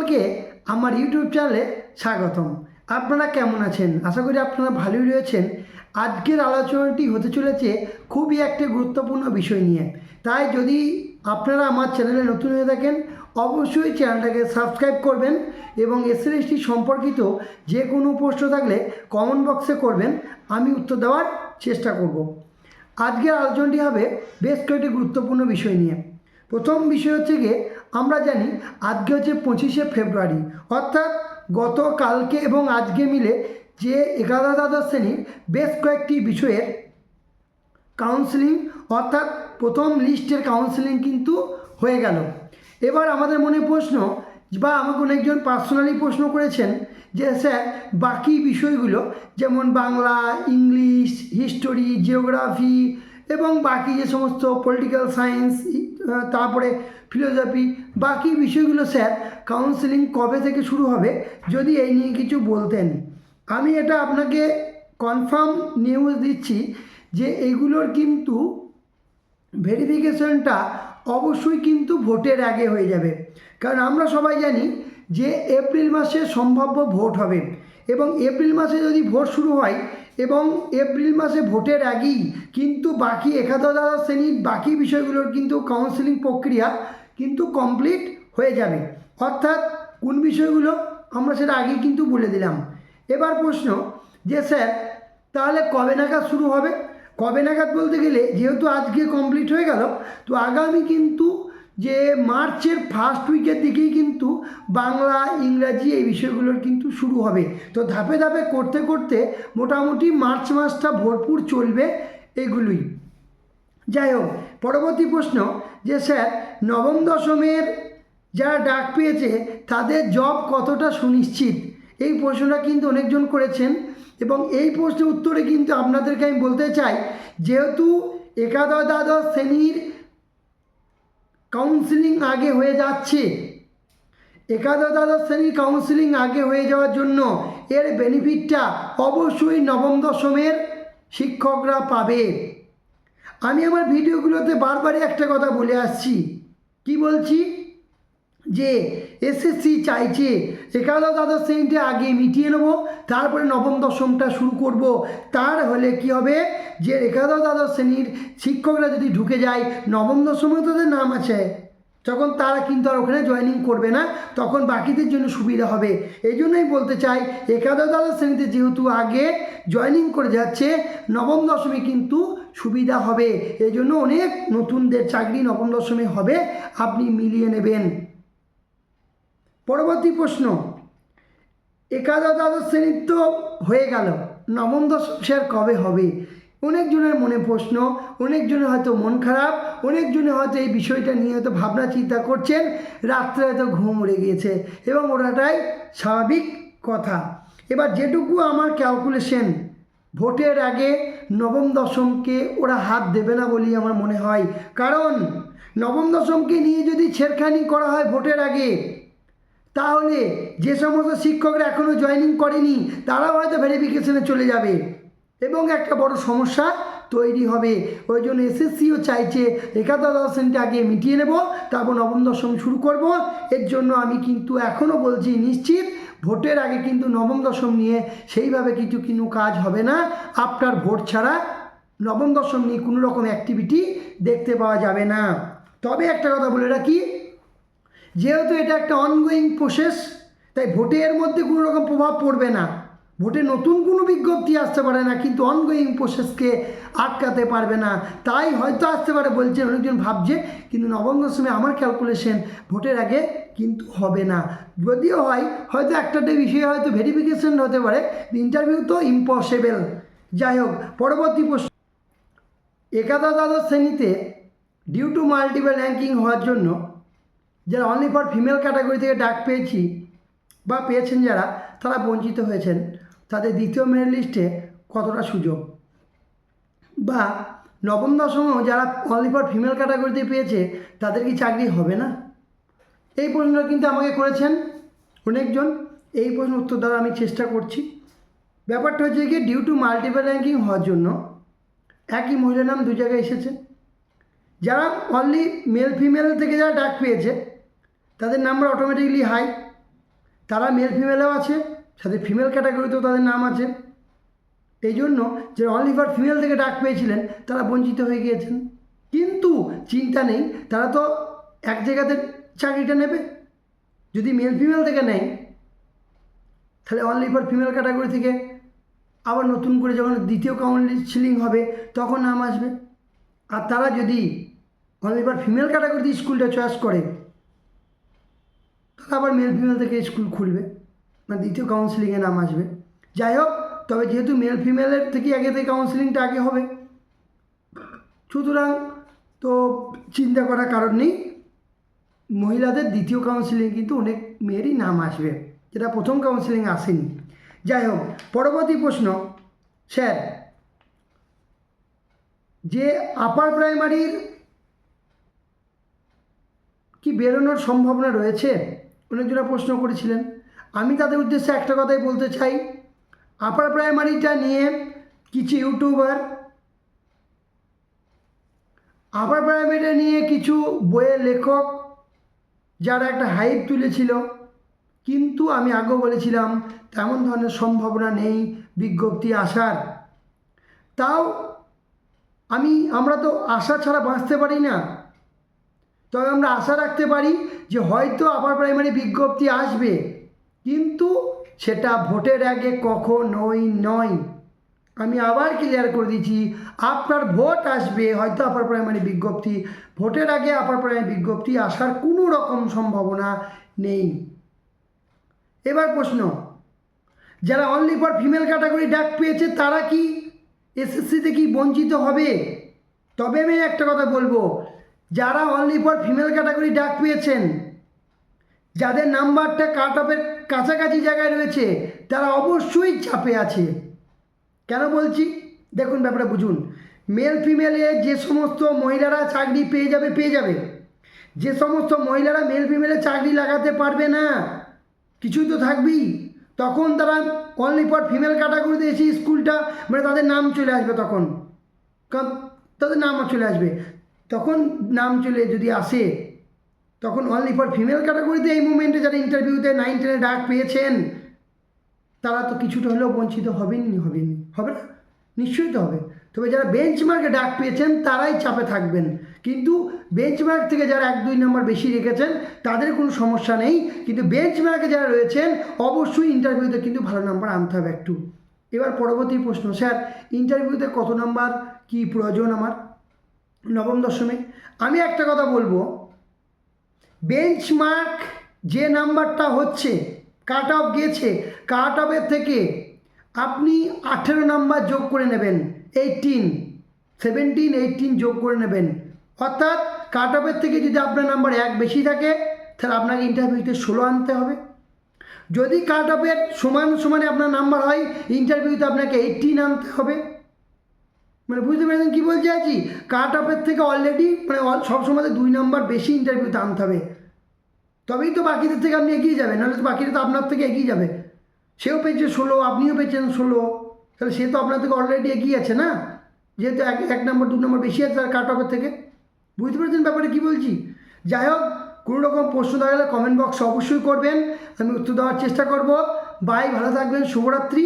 সকলকে আমার ইউটিউব চ্যানেলে স্বাগতম। আপনারা কেমন আছেন? আশা করি আপনারা ভালোই রয়েছেন। আজকের আলোচনাটি হতে চলেছে খুবই একটি গুরুত্বপূর্ণ বিষয় নিয়ে। তাই যদি আপনারা আমার চ্যানেলে নতুন হয়ে থাকেন অবশ্যই চ্যানেলটাকে সাবস্ক্রাইব করবেন এবং এসএলএসটি সম্পর্কিত যে কোনো প্রশ্ন থাকলে কমেন্ট বক্সে করবেন, আমি উত্তর দেওয়ার চেষ্টা করব। আজকের আলোচনাটি হবে বেশ কয়েকটি গুরুত্বপূর্ণ বিষয় নিয়ে। প্রথম বিষয় হচ্ছে গিয়ে আমরা জানি আজকে হচ্ছে 25শে ফেব্রুয়ারি, অর্থাৎ গতকালকে এবং আজকে মিলে যে 11-দ্বাদশ শ্রেণীর বেশ কয়েকটি বিষয়ের কাউন্সেলিং অর্থাৎ প্রথম লিস্টের কাউন্সেলিং কিন্তু হয়ে গেল। এবার আমাদের মনে প্রশ্ন বা আমাকে অনেকজন পার্সোনালি প্রশ্ন করেছেন যে স্যার বাকি বিষয়গুলো যেমন বাংলা, ইংলিশ, হিস্টোরি, জিওগ্রাফি এবং বাকি যে সমস্ত পলিটিক্যাল সায়েন্স, তারপরে ফিলোসফি, বাকি বিষয়গুলো স্যার কাউন্সেলিং কবে থেকে শুরু হবে যদি এই নিয়ে কিছু বলতেন। আমি এটা আপনাকে কনফার্ম নিউজ দিচ্ছি যে এইগুলোর কিন্তু ভেরিফিকেশনটা অবশ্যই কিন্তু ভোটের আগে হয়ে যাবে। কারণ আমরা সবাই জানি যে এপ্রিল মাসে সম্ভাব্য ভোট হবে এবং এপ্রিল মাসে যদি ভোট শুরু হয় এবং এপ্রিল মাসে ভোটের আগেই কিন্তু বাকি 11-দ্বাদশ শ্রেণীর বাকি বিষয়গুলোর কিন্তু কাউন্সেলিং প্রক্রিয়া কিন্তু কমপ্লিট হয়ে যাবে। অর্থাৎ কোন বিষয়গুলো আমরা সেটা আগেই কিন্তু বলে দিলাম। এবার প্রশ্ন যে স্যার তাহলে কবে নাগাদ শুরু হবে? কবে নাগাদ বলতে গেলে যেহেতু আজকে কমপ্লিট হয়ে গেল, তো আগামী কিন্তু যে মার্চের ফার্স্ট উইকের দিকেই কিন্তু বাংলা, ইংরাজি এই বিষয়গুলোর কিন্তু শুরু হবে। তো ধাপে ধাপে করতে করতে মোটামুটি মার্চ মাসটা ভরপুর চলবে এগুলোই। যাই হোক, পরবর্তী প্রশ্ন যে স্যার নবম দশমের যারা ডাক পেয়েছে তাদের জব কতটা সুনিশ্চিত? এই প্রশ্নটা কিন্তু অনেকজন করেছেন এবং এই প্রশ্নের উত্তরে কিন্তু আপনাদেরকে আমি বলতে চাই যেহেতু 11-দ্বাদশ শ্রেণীর কাউন্সেলিং আগে হয়ে যাচ্ছে, 11-দ্বাদশ শ্রেণীর কাউন্সেলিং আগে হয়ে যাওয়ার জন্য এর বেনিফিটটা অবশ্যই নবম দশমের শিক্ষকরা পাবে। আমি আমার ভিডিওগুলোতে বারবারই একটা কথা বলে আসছি, কি বলছি যে এসএসসি চাইছে 11-দ্বাদশ শ্রেণীটা আগে মিটিয়ে নেবো, তারপরে নবম দশমটা শুরু করব। তার হলে কি হবে যে 11-দ্বাদশ শ্রেণীর শিক্ষকরা যদি ঢুকে যায়, নবম দশমে তাদের নাম আছে, তখন তারা কিন্তু আর ওখানে জয়েনিং করবে না, তখন বাকিদের জন্য সুবিধা হবে। এই জন্যই বলতে চাই 11-দ্বাদশ শ্রেণীতে যেহেতু আগে জয়েনিং করে যাচ্ছে, নবম দশমে কিন্তু সুবিধা হবে। এই জন্য অনেক নতুনদের চাকরি নবম দশমে হবে, আপনি মিলিয়ে নেবেন। পরবর্তী প্রশ্ন, 11-দ্বাদশ শ্রেণীর তো হয়ে গেল, নবম দশম স্যার কবে হবে? অনেকজনের মনে প্রশ্ন, অনেকজনের হয়তো মন খারাপ, অনেকজনে হয়তো এই বিষয়টা নিয়ে হয়তো ভাবনা চিন্তা করছেন, রাত্রে হয়তো ঘুম উড়ে গিয়েছে এবং ওটাটাই স্বাভাবিক কথা। এবার যেটুকু আমার ক্যালকুলেশন, ভোটের আগে নবম দশমকে ওরা হাত দেবে না বলেই আমার মনে হয়। কারণ নবম দশমকে নিয়ে যদি ছেড়খানি করা হয় ভোটের আগে, তাহলে যে সমস্ত শিক্ষকরা এখনও জয়েনিং করেনি তারাও হয়তো ভেরিফিকেশনে চলে যাবে এবং একটা বড় সমস্যা তৈরি হবে। ওই জন্য এসএসসিও চাইছে 11-দ্বাদশ শ্রেণীটা আগে মিটিয়ে নেব, তারপর নবম দশম শুরু করব। এর জন্য আমি কিন্তু এখনও বলছি নিশ্চিত ভোটের আগে কিন্তু নবম দশম নিয়ে সেইভাবে কিন্তু কাজ হবে না। আফটার ভোট ছাড়া নবম দশম নিয়ে কোনো রকম অ্যাক্টিভিটি দেখতে পাওয়া যাবে না। তবে একটা কথা বলে রাখি, যেহেতু এটা একটা অনগোয়িং প্রসেস, তাই ভোটের মধ্যে কোনো রকম প্রভাব পড়বে না। ভোটে নতুন কোনো বিজ্ঞপ্তি আসতে পারে না, কিন্তু অনগোয়িং প্রসেসকে আটকাতে পারবে না। তাই হয়তো আসতে পারে বলছে, অনেকজন ভাবছে, কিন্তু নবম দশমে আমার ক্যালকুলেশন ভোটের আগে কিন্তু হবে না। যদিও হয় হয়তো একটা বিষয়ে হয়তো ভেরিফিকেশন হতে পারে, ইন্টারভিউ তো ইম্পসিবল। যাই হোক, পরবর্তী প্রশ্ন, 11-দ্বাদশ শ্রেণীতে ডিউ টু মাল্টিপল র্যাঙ্কিং হওয়ার জন্য যারা অনলি ফর ফিমেল ক্যাটাগরি থেকে ডাক পেয়েছি বা পেয়েছেন যারা, তারা বঞ্চিত হয়েছেন, তাদের দ্বিতীয় মেরিট লিস্টে কতটা সুযোগ? বা নবম দশমেও যারা অনলি ফর ফিমেল ক্যাটাগরিতে পেয়েছে তাদের কি চাকরি হবে না? এই প্রশ্নটা কিন্তু আমাকে করেছেন অনেকজন। এই প্রশ্ন উত্তর দেওয়ার আমি চেষ্টা করছি। ব্যাপারটা হচ্ছে কি, ডিউ টু মাল্টিপল র্যাঙ্কিং হওয়ার জন্য একই মহিলার নাম দু জায়গায় এসেছে। যারা অনলি মেল ফিমেল থেকে যারা ডাক পেয়েছে তাদের নাম্বার অটোমেটিকলি হাই, তারা মেল ফিমেলও আছে, সাথে ফিমেল ক্যাটাগরিতেও তাদের নাম আছে। এই জন্য যে অনলি ফর ফিমেল থেকে ডাক পেয়েছিলেন তারা বঞ্চিত হয়ে গিয়েছেন। কিন্তু চিন্তা নেই, তারা তো এক জায়গাতে চাকরিটা নেবে। যদি মেল ফিমেল থেকে নেয় তাহলে অনলি ফর ফিমেল ক্যাটাগরি থেকে আবার নতুন করে যখন দ্বিতীয় কাউন্সিলিং হবে তখন নাম আসবে। আর তারা যদি অনলি ফর ফিমেল ক্যাটাগরিতে স্কুলটা চয়েস করে তাহলে আবার মেল ফিমেল থেকে স্কুল খুলবে, মানে দ্বিতীয় কাউন্সিলিংয়ে নাম আসবে। যাই হোক, তবে যেহেতু মেল ফিমেলের থেকে আগে থেকে কাউন্সিলিংটা আগে হবে, সুতরাং তো চিন্তা করার কারণ নেই। মহিলাদের দ্বিতীয় কাউন্সিলিং কিন্তু অনেক মেয়েরই নাম আসবে, যেটা প্রথম কাউন্সিলিং আসেনি। যাই হোক, পরবর্তী প্রশ্ন, স্যার যে আপার প্রাইমারির কি বেরোনোর সম্ভাবনা রয়েছে, অনেকজনা প্রশ্ন করেছিলেন। আমি তাদের উদ্দেশ্যে একটা কথাই বলতে চাই, আপার প্রাইমারিটা নিয়ে কিছু ইউটিউবার, আপার প্রাইমারিটা নিয়ে কিছু বইয়ের লেখক যারা একটা হাইপ তুলেছিল, কিন্তু আমি আগেও বলেছিলাম তেমন ধরনের সম্ভাবনা নেই বিজ্ঞপ্তি আসার। তাও আমরা তো আশা ছাড়া বাঁচতে পারি না, তবে আমরা আশা রাখতে পারি যে হয়তো আপার প্রাইমারি বিজ্ঞপ্তি আসবে, কিন্তু সেটা ভোটের আগে কখনোই নয়। আমি আবার ক্লিয়ার করে দিচ্ছি, আপনার ভোট আসবে হয়তো আপার প্রাইমারি বিজ্ঞপ্তি, ভোটের আগে আপার প্রাইমারি বিজ্ঞপ্তি আসার কোনো রকম সম্ভাবনা নেই। এবার প্রশ্ন, যারা অনলি ফর ফিমেল ক্যাটাগরি ডাক পেয়েছে তারা কি এসএসসিতে কি বঞ্চিত হবে? তবে আমি একটা কথা বলবো, যারা অনলি ফর ফিমেল ক্যাটাগরি ডাক পেয়েছেন, যাদের নাম্বারটা কাট অফের কাছাকাছি জায়গায় রয়েছে, তারা অবশ্যই চাপে আছে। কেন বলছি দেখুন, ব্যাপারটা বুঝুন। মেল ফিমেলে যে সমস্ত মহিলারা চাকরি পেয়ে যাবে, যে সমস্ত মহিলারা মেল ফিমেলে চাকরি লাগাতে পারবে না, কিছুই তো থাকবেই, তখন তারা অনলি ফর ফিমেল ক্যাটাগরিতে এসে স্কুলটা, মানে তাদের নাম চলে আসবে, তখন কারণ তাদের নাম চলে আসবে, তখন নাম চলে যদি আসে, তখন অনলি ফর ফিমেল ক্যাটাগরিতে এই মুমেন্টে যারা ইন্টারভিউতে 9, 10 ডাক পেয়েছেন তারা তো কিছুটা হলেও বঞ্চিত হবে না? নিশ্চয়ই তো হবে। তবে যারা বেঞ্চমার্কে ডাক পেয়েছেন তারাই চাপে থাকবেন, কিন্তু বেঞ্চমার্ক থেকে যারা 1-2 নম্বর বেশি রেখেছেন তাদের কোনো সমস্যা নেই, কিন্তু বেঞ্চমার্কে যারা রয়েছেন অবশ্যই ইন্টারভিউতে কিন্তু ভালো নাম্বার আনতে হবে একটু। এবার পরবর্তী প্রশ্ন, স্যার ইন্টারভিউতে কত নাম্বার কি প্রয়োজন আমার নবম দশমে? আমি একটা কথা বলবো, বেঞ্চমার্ক যে নাম্বারটা হচ্ছে, কাট অফ গেছে, কাট অফের থেকে আপনি 18 নাম্বার যোগ করে নেবেন, 17, 18 যোগ করে নেবেন। অর্থাৎ কাট অফের থেকে যদি আপনার নাম্বার 1 বেশি থাকে তাহলে আপনাকে ইন্টারভিউতে 16 আনতে হবে। যদি কাট অফের সমানে আপনার নাম্বার হয়, ইন্টারভিউতে আপনাকে 18 আনতে হবে। মানে বুঝতে পেরেছেন কী বলতে চাইছি? কাট অফের থেকে অলরেডি মানে সবসময় 2 নাম্বার বেশি ইন্টারভিউতে আনতে হবে, তবেই তো বাকিদের থেকে আপনি এগিয়ে যাবেন, নাহলে তো বাকিরা তো আপনার থেকে এগিয়ে যাবে। সেও পেয়েছে 16, আপনিও পেয়েছেন 16, তাহলে সে তো আপনার থেকে অলরেডি এগিয়ে আছে না, যেহেতু 1 নম্বর 2 নম্বর বেশি আছে তার কাট অফের থেকে। বুঝতে পেরেছেন ব্যাপারে কী বলছি? যাই হোক, কোনো রকম প্রশ্ন দেখা গেলে কমেন্ট বক্সে অবশ্যই করবেন, আমি উত্তর দেওয়ার চেষ্টা করব। বাই, ভালো থাকবেন, শুভরাত্রি।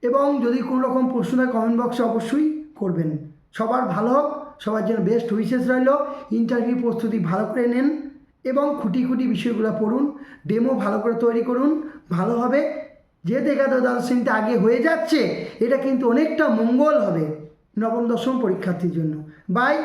এবং যদি কোনো রকম প্রশ্ন থাকে কমেন্ট বক্সে অবশ্যই করবেন। সবার ভালো হোক, সবার জন্য বেস্ট উইশেস রইল। ইন্টারভিউ প্রস্তুতি ভালো করে নেন এবং খুঁটি বিষয়গুলো পড়ুন, ডেমো ভালো করে তৈরি করুন, ভালো হবে। যেহেতু 11 দ্বাদশ শ্রেণীতে আগে হয়ে যাচ্ছে, এটা কিন্তু অনেকটা মঙ্গল হবে নবম দশম পরীক্ষার্থীর জন্য। বাই।